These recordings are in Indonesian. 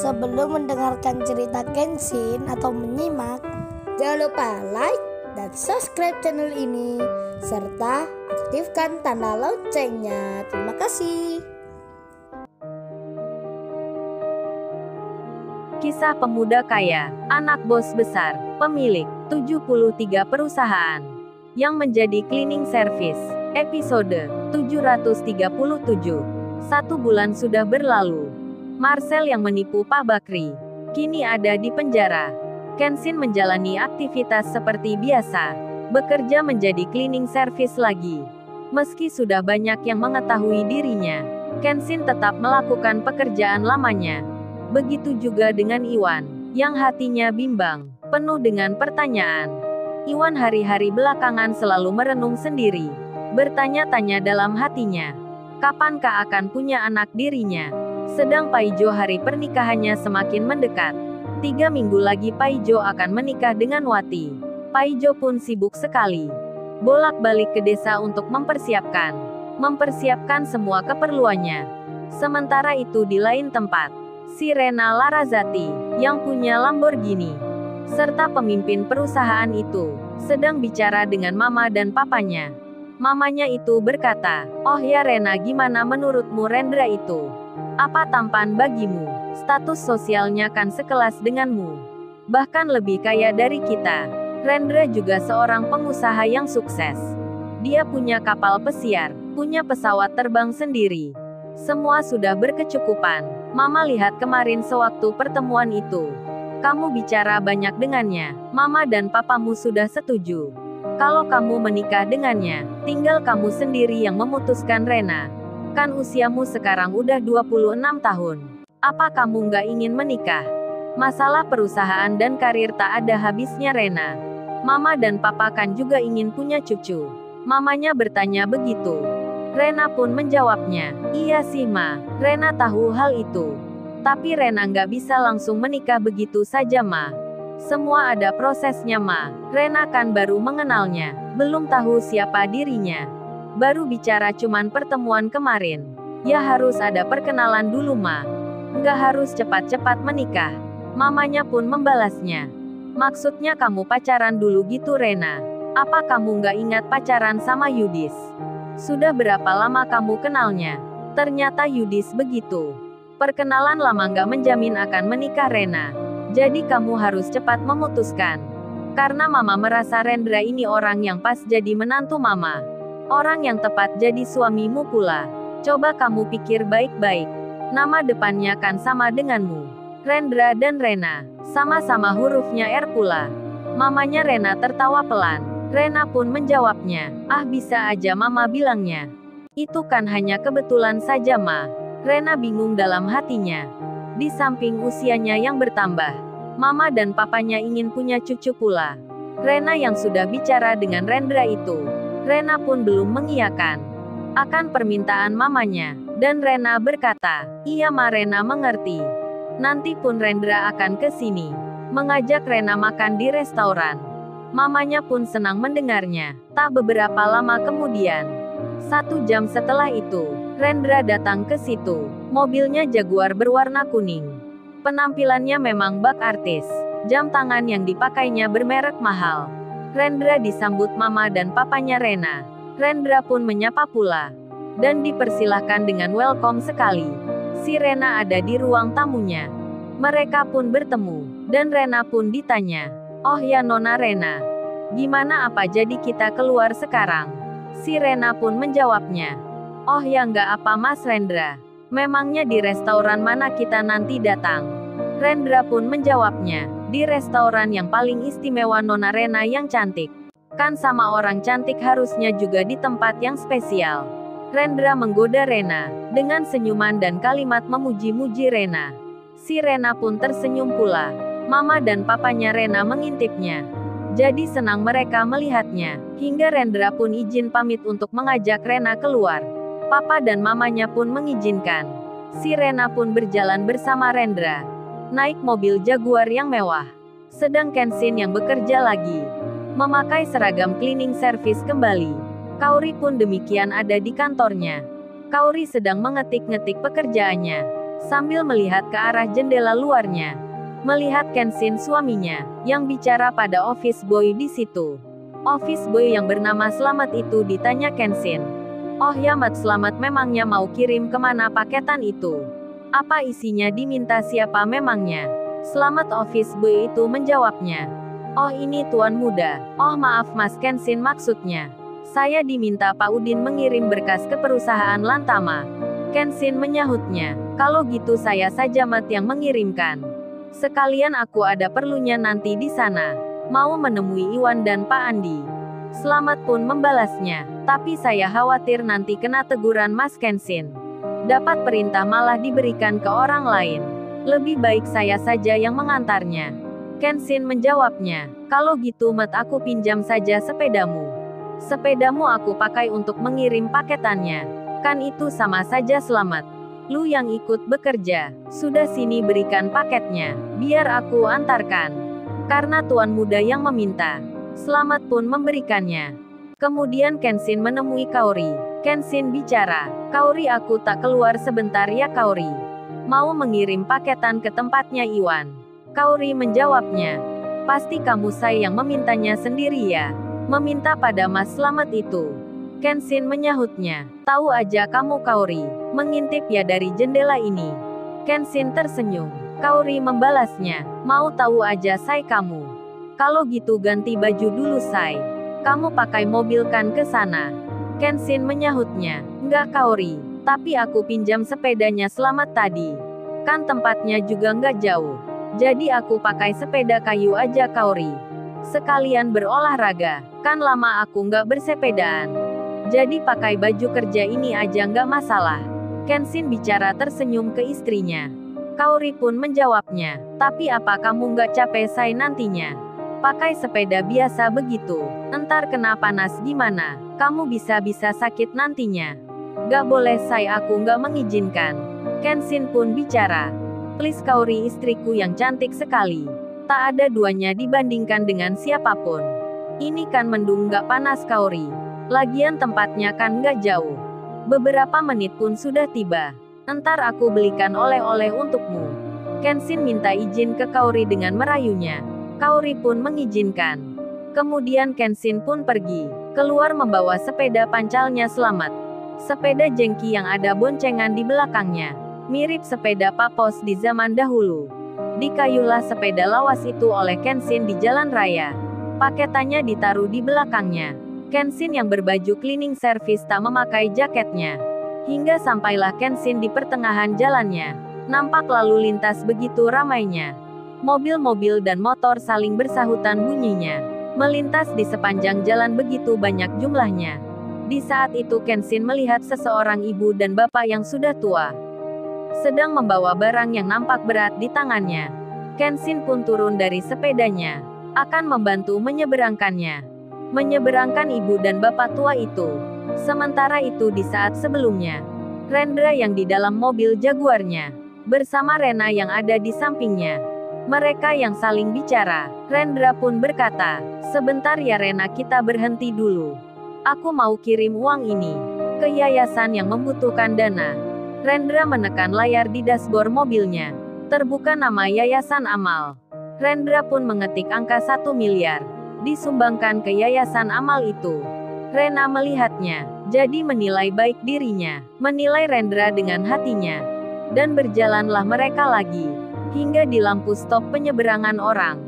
Sebelum mendengarkan cerita Kenshin atau menyimak, jangan lupa like dan subscribe channel ini serta aktifkan tanda loncengnya. Terima kasih. Kisah pemuda kaya, anak bos besar, pemilik 73 perusahaan yang menjadi cleaning service. Episode 737. 1 bulan sudah berlalu. Marcel yang menipu Pak Bakri kini ada di penjara. Kenshin menjalani aktivitas seperti biasa, bekerja menjadi cleaning service lagi. Meski sudah banyak yang mengetahui dirinya, Kenshin tetap melakukan pekerjaan lamanya. Begitu juga dengan Iwan, yang hatinya bimbang, penuh dengan pertanyaan. Iwan hari-hari belakangan selalu merenung sendiri, bertanya-tanya dalam hatinya, kapankah akan punya anak dirinya? Sedang Paijo hari pernikahannya semakin mendekat. 3 minggu lagi Paijo akan menikah dengan Wati. Paijo pun sibuk sekali, bolak-balik ke desa untuk mempersiapkan semua keperluannya. Sementara itu di lain tempat, si Rena Larazati, yang punya Lamborghini, serta pemimpin perusahaan itu, sedang bicara dengan mama dan papanya. Mamanya itu berkata, "Oh ya Rena, gimana menurutmu Rendra itu? Apa tampan bagimu? Status sosialnya kan sekelas denganmu. Bahkan lebih kaya dari kita. Rendra juga seorang pengusaha yang sukses. Dia punya kapal pesiar, punya pesawat terbang sendiri. Semua sudah berkecukupan. Mama lihat kemarin sewaktu pertemuan itu. Kamu bicara banyak dengannya. Mama dan papamu sudah setuju. Kalau kamu menikah dengannya, tinggal kamu sendiri yang memutuskan Rena. Kan usiamu sekarang udah 26 tahun. Apa kamu nggak ingin menikah? Masalah perusahaan dan karir tak ada habisnya Rena. Mama dan papa kan juga ingin punya cucu." Mamanya bertanya begitu. Rena pun menjawabnya, "Iya sih Ma, Rena tahu hal itu. Tapi Rena nggak bisa langsung menikah begitu saja Ma. Semua ada prosesnya Ma. Rena kan baru mengenalnya, belum tahu siapa dirinya. Baru bicara cuman pertemuan kemarin. Ya harus ada perkenalan dulu Ma. Nggak harus cepat-cepat menikah." Mamanya pun membalasnya, "Maksudnya kamu pacaran dulu gitu Rena? Apa kamu nggak ingat pacaran sama Yudis? Sudah berapa lama kamu kenalnya?" Ternyata Yudis begitu. "Perkenalan lama nggak menjamin akan menikah Rena. Jadi kamu harus cepat memutuskan. Karena Mama merasa Rendra ini orang yang pas jadi menantu Mama. Orang yang tepat jadi suamimu pula. Coba kamu pikir baik-baik. Nama depannya kan sama denganmu. Rendra dan Rena. Sama-sama hurufnya R pula." Mamanya Rena tertawa pelan. Rena pun menjawabnya, "Ah bisa aja Mama bilangnya. Itu kan hanya kebetulan saja Ma." Rena bingung dalam hatinya. Di samping usianya yang bertambah, Mama dan papanya ingin punya cucu pula. Rena yang sudah bicara dengan Rendra itu, Rena pun belum mengiyakan akan permintaan mamanya. Dan Rena berkata, "Iya Ma, Rena mengerti. Nanti pun Rendra akan ke sini, mengajak Rena makan di restoran." Mamanya pun senang mendengarnya. Tak beberapa lama kemudian, 1 jam setelah itu, Rendra datang ke situ. Mobilnya Jaguar berwarna kuning. Penampilannya memang bak artis. Jam tangan yang dipakainya bermerek mahal. Rendra disambut mama dan papanya Rena. Rendra pun menyapa pula. Dan dipersilahkan dengan welcome sekali. Si Rena ada di ruang tamunya. Mereka pun bertemu. Dan Rena pun ditanya, "Oh ya Nona Rena, gimana apa jadi kita keluar sekarang?" Si Rena pun menjawabnya, "Oh ya nggak apa Mas Rendra. Memangnya di restoran mana kita nanti datang?" Rendra pun menjawabnya, "Di restoran yang paling istimewa Nona Rena yang cantik. Kan sama orang cantik harusnya juga di tempat yang spesial." Rendra menggoda Rena, dengan senyuman dan kalimat memuji-muji Rena. Si Rena pun tersenyum pula. Mama dan papanya Rena mengintipnya. Jadi senang mereka melihatnya, hingga Rendra pun izin pamit untuk mengajak Rena keluar. Papa dan mamanya pun mengizinkan. Si Rena pun berjalan bersama Rendra, naik mobil Jaguar yang mewah. Sedang Kenshin yang bekerja lagi, memakai seragam cleaning service kembali. Kaori pun demikian ada di kantornya. Kaori sedang mengetik-ngetik pekerjaannya. sambil melihat ke arah jendela luarnya. Melihat Kenshin suaminya, yang bicara pada office boy di situ. Office boy yang bernama Slamet itu ditanya Kenshin. "Oh ya Mat, Slamet memangnya mau kirim kemana paketan itu? Apa isinya, diminta siapa memangnya?" Slamet office boy itu menjawabnya. "Oh ini tuan muda. Oh maaf Mas, Kenshin maksudnya. Saya diminta Pak Udin mengirim berkas ke perusahaan Lantama." Kenshin menyahutnya. "Kalau gitu saya saja Mat yang mengirimkan. Sekalian aku ada perlunya nanti di sana. Mau menemui Iwan dan Pak Andi." Slamet pun membalasnya. "Tapi saya khawatir nanti kena teguran Mas Kenshin. Dapat perintah malah diberikan ke orang lain. Lebih baik saya saja yang mengantarnya." Kenshin menjawabnya. "Kalau gitu Mat, aku pinjam saja sepedamu. Sepedamu aku pakai untuk mengirim paketannya. Kan itu sama saja Slamet. Lu yang ikut bekerja. Sudah sini berikan paketnya. Biar aku antarkan. Karena tuan muda yang meminta." Slamet pun memberikannya. Kemudian Kenshin menemui Kaori. Kenshin bicara. "Kaori, aku tak keluar sebentar ya Kaori. Mau mengirim paketan ke tempatnya Iwan." Kaori menjawabnya. "Pasti kamu saya yang memintanya sendiri ya? Meminta pada Mas Slamet itu?" Kenshin menyahutnya. "Tahu aja kamu Kaori, mengintip ya dari jendela ini." Kenshin tersenyum. Kaori membalasnya. "Mau tahu aja say kamu. Kalau gitu ganti baju dulu say. Kamu pakai mobil kan ke sana?" Kenshin menyahutnya. "Enggak Kaori, tapi aku pinjam sepedanya Slamet tadi. Kan tempatnya juga nggak jauh. Jadi aku pakai sepeda kayu aja Kaori. Sekalian berolahraga, kan lama aku nggak bersepedaan. Jadi pakai baju kerja ini aja nggak masalah." Kenshin bicara tersenyum ke istrinya. Kaori pun menjawabnya. "Tapi apa kamu nggak capek say nantinya? Pakai sepeda biasa begitu. Entar kena panas gimana? Kamu bisa-bisa sakit nantinya." "Gak boleh say, aku nggak mengizinkan." Kenshin pun bicara. "Please Kaori, istriku yang cantik sekali. Tak ada duanya dibandingkan dengan siapapun. Ini kan mendung nggak panas Kaori. Lagian tempatnya kan nggak jauh. Beberapa menit pun sudah tiba. Entar aku belikan oleh-oleh untukmu." Kenshin minta izin ke Kaori dengan merayunya. Kaori pun mengizinkan. Kemudian Kenshin pun pergi. Keluar membawa sepeda pancalnya Slamet. Sepeda jengki yang ada boncengan di belakangnya. Mirip sepeda papos di zaman dahulu. Dikayuhlah sepeda lawas itu oleh Kenshin di jalan raya. Paketannya ditaruh di belakangnya. Kenshin yang berbaju cleaning service tak memakai jaketnya. Hingga sampailah Kenshin di pertengahan jalannya. Nampak lalu lintas begitu ramainya. Mobil-mobil dan motor saling bersahutan bunyinya. Melintas di sepanjang jalan begitu banyak jumlahnya. Di saat itu Kenshin melihat seseorang ibu dan bapak yang sudah tua. Sedang membawa barang yang nampak berat di tangannya. Kenshin pun turun dari sepedanya. Akan membantu menyeberangkannya. Menyeberangkan ibu dan bapak tua itu. Sementara itu di saat sebelumnya, Rendra yang di dalam mobil Jaguarnya, bersama Rena yang ada di sampingnya. Mereka yang saling bicara. Rendra pun berkata, "Sebentar ya Rena, kita berhenti dulu. Aku mau kirim uang ini ke yayasan yang membutuhkan dana." Rendra menekan layar di dashboard mobilnya. Terbuka nama Yayasan Amal. Rendra pun mengetik angka 1 miliar. Disumbangkan ke Yayasan Amal itu. Rena melihatnya, jadi menilai baik dirinya, menilai Rendra dengan hatinya. Dan berjalanlah mereka lagi, hingga di lampu stop penyeberangan orang.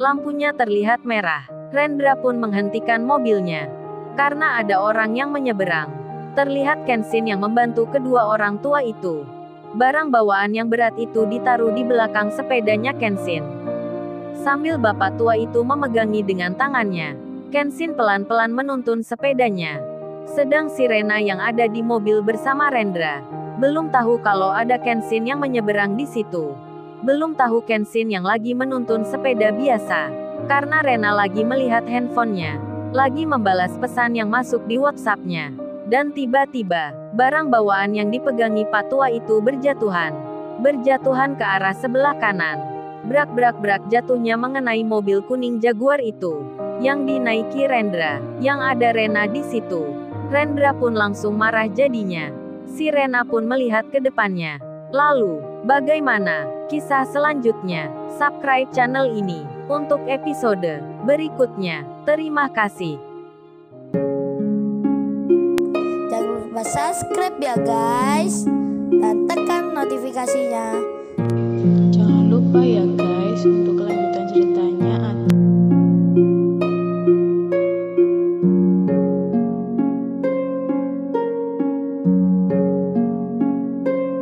Lampunya terlihat merah. Rendra pun menghentikan mobilnya. Karena ada orang yang menyeberang. Terlihat Kenshin yang membantu kedua orang tua itu. Barang bawaan yang berat itu ditaruh di belakang sepedanya Kenshin. Sambil bapak tua itu memegangi dengan tangannya, Kenshin pelan-pelan menuntun sepedanya. Sedang si Rena yang ada di mobil bersama Rendra belum tahu kalau ada Kenshin yang menyeberang di situ. Belum tahu Kenshin yang lagi menuntun sepeda biasa. Karena Rena lagi melihat handphonenya, lagi membalas pesan yang masuk di WhatsApp-nya. Dan tiba-tiba, barang bawaan yang dipegangi Pak Tua itu berjatuhan. Berjatuhan ke arah sebelah kanan. Brak-brak-brak jatuhnya mengenai mobil kuning Jaguar itu. Yang dinaiki Rendra, yang ada Rena di situ. Rendra pun langsung marah jadinya. Si Rena pun melihat ke depannya. Lalu, bagaimana kisah selanjutnya? Subscribe channel ini untuk episode berikutnya. Terima kasih. Jangan lupa subscribe ya guys, dan tekan notifikasinya